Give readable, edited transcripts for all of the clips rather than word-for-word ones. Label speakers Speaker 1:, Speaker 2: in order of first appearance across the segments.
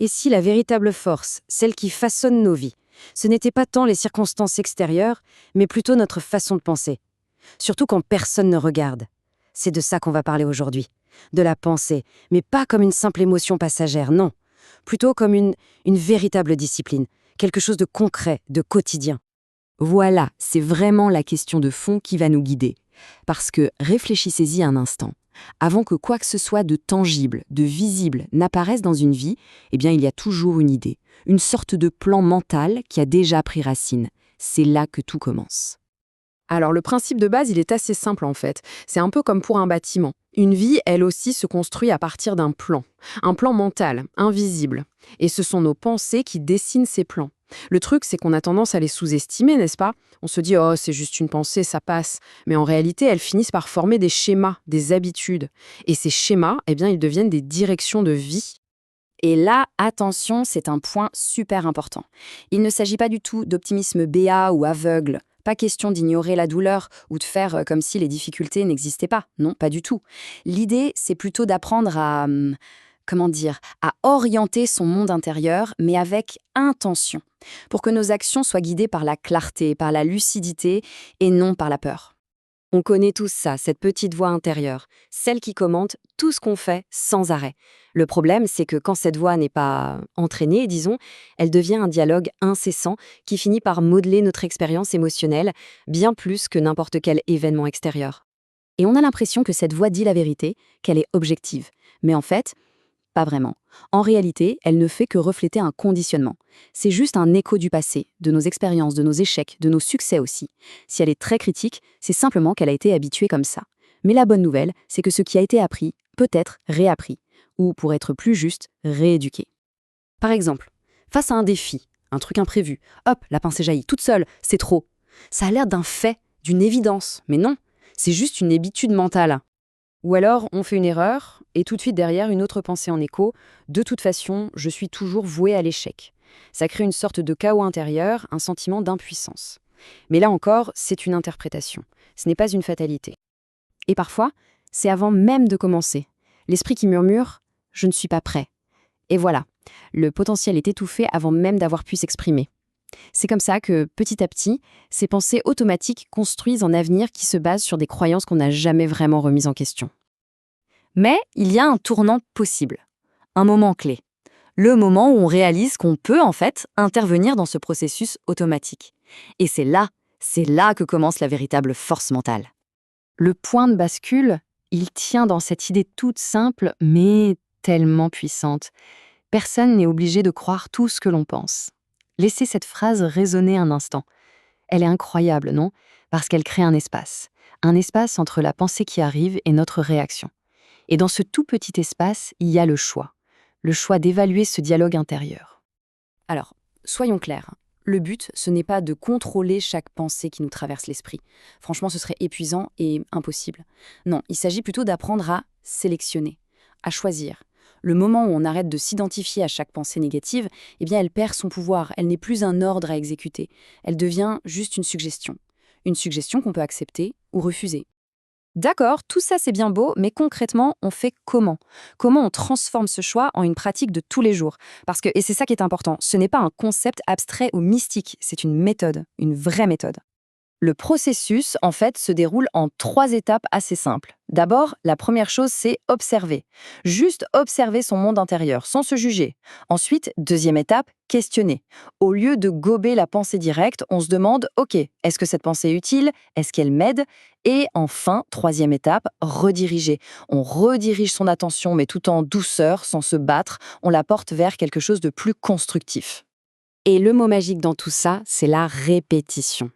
Speaker 1: Et si la véritable force, celle qui façonne nos vies, ce n'était pas tant les circonstances extérieures, mais plutôt notre façon de penser. Surtout quand personne ne regarde. C'est de ça qu'on va parler aujourd'hui. De la pensée, mais pas comme une simple émotion passagère, non. Plutôt comme une véritable discipline, quelque chose de concret, de quotidien.
Speaker 2: Voilà, c'est vraiment la question de fond qui va nous guider. Parce que réfléchissez-y un instant. Avant que quoi que ce soit de tangible, de visible n'apparaisse dans une vie, eh bien il y a toujours une idée, une sorte de plan mental qui a déjà pris racine. C'est là que tout commence.
Speaker 3: Alors le principe de base, il est assez simple en fait. C'est un peu comme pour un bâtiment. Une vie, elle aussi, se construit à partir d'un plan. Un plan mental, invisible. Et ce sont nos pensées qui dessinent ces plans. Le truc, c'est qu'on a tendance à les sous-estimer, n'est-ce pas? On se dit « Oh, c'est juste une pensée, ça passe ». Mais en réalité, elles finissent par former des schémas, des habitudes. Et ces schémas, eh bien, ils deviennent des directions de vie.
Speaker 2: Et là, attention, c'est un point super important. Il ne s'agit pas du tout d'optimisme béat ou aveugle. Pas question d'ignorer la douleur ou de faire comme si les difficultés n'existaient pas. Non, pas du tout. L'idée, c'est plutôt d'apprendre à, à orienter son monde intérieur, mais avec intention, pour que nos actions soient guidées par la clarté, par la lucidité et non par la peur. On connaît tous ça, cette petite voix intérieure, celle qui commente tout ce qu'on fait sans arrêt. Le problème, c'est que quand cette voix n'est pas entraînée, disons, elle devient un dialogue incessant qui finit par modeler notre expérience émotionnelle bien plus que n'importe quel événement extérieur. Et on a l'impression que cette voix dit la vérité, qu'elle est objective. Mais en fait, pas vraiment. En réalité, elle ne fait que refléter un conditionnement. C'est juste un écho du passé, de nos expériences, de nos échecs, de nos succès aussi. Si elle est très critique, c'est simplement qu'elle a été habituée comme ça. Mais la bonne nouvelle, c'est que ce qui a été appris peut être réappris, ou pour être plus juste, rééduqué. Par exemple, face à un défi, un truc imprévu, hop, la pensée jaillit toute seule, c'est trop. Ça a l'air d'un fait, d'une évidence, mais non, c'est juste une habitude mentale.
Speaker 3: Ou alors, on fait une erreur, et tout de suite derrière, une autre pensée en écho. De toute façon, je suis toujours voué à l'échec. Ça crée une sorte de chaos intérieur, un sentiment d'impuissance. Mais là encore, c'est une interprétation. Ce n'est pas une fatalité. Et parfois, c'est avant même de commencer. L'esprit qui murmure « je ne suis pas prêt ». Et voilà, le potentiel est étouffé avant même d'avoir pu s'exprimer. C'est comme ça que, petit à petit, ces pensées automatiques construisent un avenir qui se base sur des croyances qu'on n'a jamais vraiment remises en question.
Speaker 2: Mais il y a un tournant possible, un moment clé. Le moment où on réalise qu'on peut en fait intervenir dans ce processus automatique. Et c'est là que commence la véritable force mentale. Le point de bascule, il tient dans cette idée toute simple, mais tellement puissante. Personne n'est obligé de croire tout ce que l'on pense. Laissez cette phrase résonner un instant. Elle est incroyable, non? Parce qu'elle crée un espace entre la pensée qui arrive et notre réaction. Et dans ce tout petit espace, il y a le choix d'évaluer ce dialogue intérieur.
Speaker 1: Alors, soyons clairs. Le but, ce n'est pas de contrôler chaque pensée qui nous traverse l'esprit. Franchement, ce serait épuisant et impossible. Non, il s'agit plutôt d'apprendre à sélectionner, à choisir. Le moment où on arrête de s'identifier à chaque pensée négative, eh bien, elle perd son pouvoir. Elle n'est plus un ordre à exécuter. Elle devient juste une suggestion. Une suggestion qu'on peut accepter ou refuser. D'accord, tout ça c'est bien beau, mais concrètement, on fait comment? Comment on transforme ce choix en une pratique de tous les jours? Parce que, et c'est ça qui est important, ce n'est pas un concept abstrait ou mystique, c'est une méthode, une vraie méthode. Le processus, en fait, se déroule en 3 étapes assez simples. D'abord, la première chose, c'est observer. Juste observer son monde intérieur, sans se juger. Ensuite, deuxième étape, questionner. Au lieu de gober la pensée directe, on se demande « Ok, est-ce que cette pensée est utile? Est-ce qu'elle m'aide ?» Et enfin, troisième étape, rediriger. On redirige son attention, mais tout en douceur, sans se battre. On la porte vers quelque chose de plus constructif. Et le mot magique dans tout ça, c'est la répétition.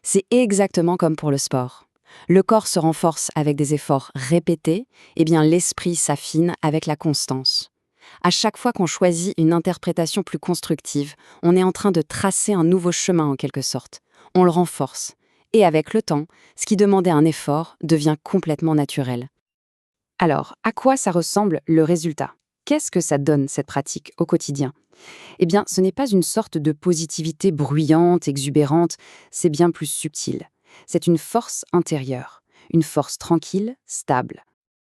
Speaker 1: C'est exactement comme pour le sport. Le corps se renforce avec des efforts répétés, et bien l'esprit s'affine avec la constance. À chaque fois qu'on choisit une interprétation plus constructive, on est en train de tracer un nouveau chemin en quelque sorte. On le renforce. Et avec le temps, ce qui demandait un effort devient complètement naturel. Alors, à quoi ça ressemble le résultat? Qu'est-ce que ça donne, cette pratique, au quotidien? Eh bien, ce n'est pas une sorte de positivité bruyante, exubérante, c'est bien plus subtil. C'est une force intérieure, une force tranquille, stable.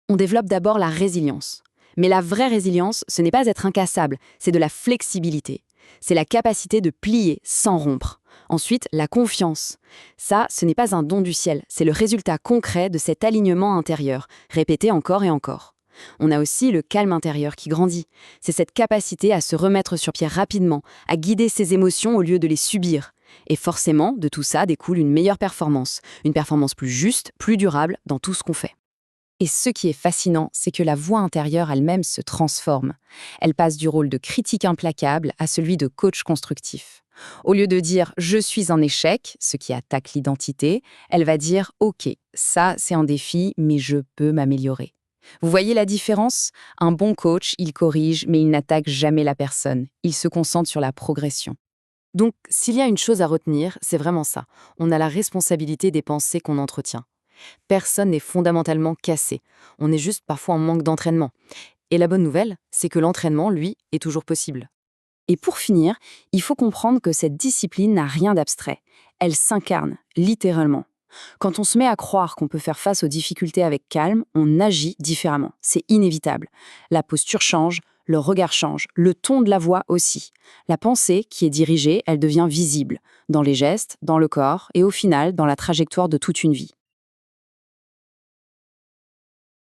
Speaker 1: On développe d'abord la résilience.
Speaker 2: Mais la vraie résilience, ce n'est pas être incassable, c'est de la flexibilité. C'est la capacité de plier sans rompre. Ensuite, la confiance. Ça, ce n'est pas un don du ciel, c'est le résultat concret de cet alignement intérieur, répété encore et encore. On a aussi le calme intérieur qui grandit. C'est cette capacité à se remettre sur pied rapidement, à guider ses émotions au lieu de les subir. Et forcément, de tout ça découle une meilleure performance. Une performance plus juste, plus durable dans tout ce qu'on fait. Et ce qui est fascinant, c'est que la voix intérieure elle-même se transforme. Elle passe du rôle de critique implacable à celui de coach constructif. Au lieu de dire « je suis en échec », ce qui attaque l'identité, elle va dire « ok, ça c'est un défi, mais je peux m'améliorer ». Vous voyez la différence? Un bon coach, il corrige, mais il n'attaque jamais la personne. Il se concentre sur la progression.
Speaker 1: Donc, s'il y a une chose à retenir, c'est vraiment ça. On a la responsabilité des pensées qu'on entretient. Personne n'est fondamentalement cassé. On est juste parfois en manque d'entraînement. Et la bonne nouvelle, c'est que l'entraînement, lui, est toujours possible.
Speaker 2: Et pour finir, il faut comprendre que cette discipline n'a rien d'abstrait. Elle s'incarne, littéralement. Quand on se met à croire qu'on peut faire face aux difficultés avec calme, on agit différemment. C'est inévitable. La posture change, le regard change, le ton de la voix aussi. La pensée qui est dirigée, elle devient visible, dans les gestes, dans le corps et au final, dans la trajectoire de toute une vie.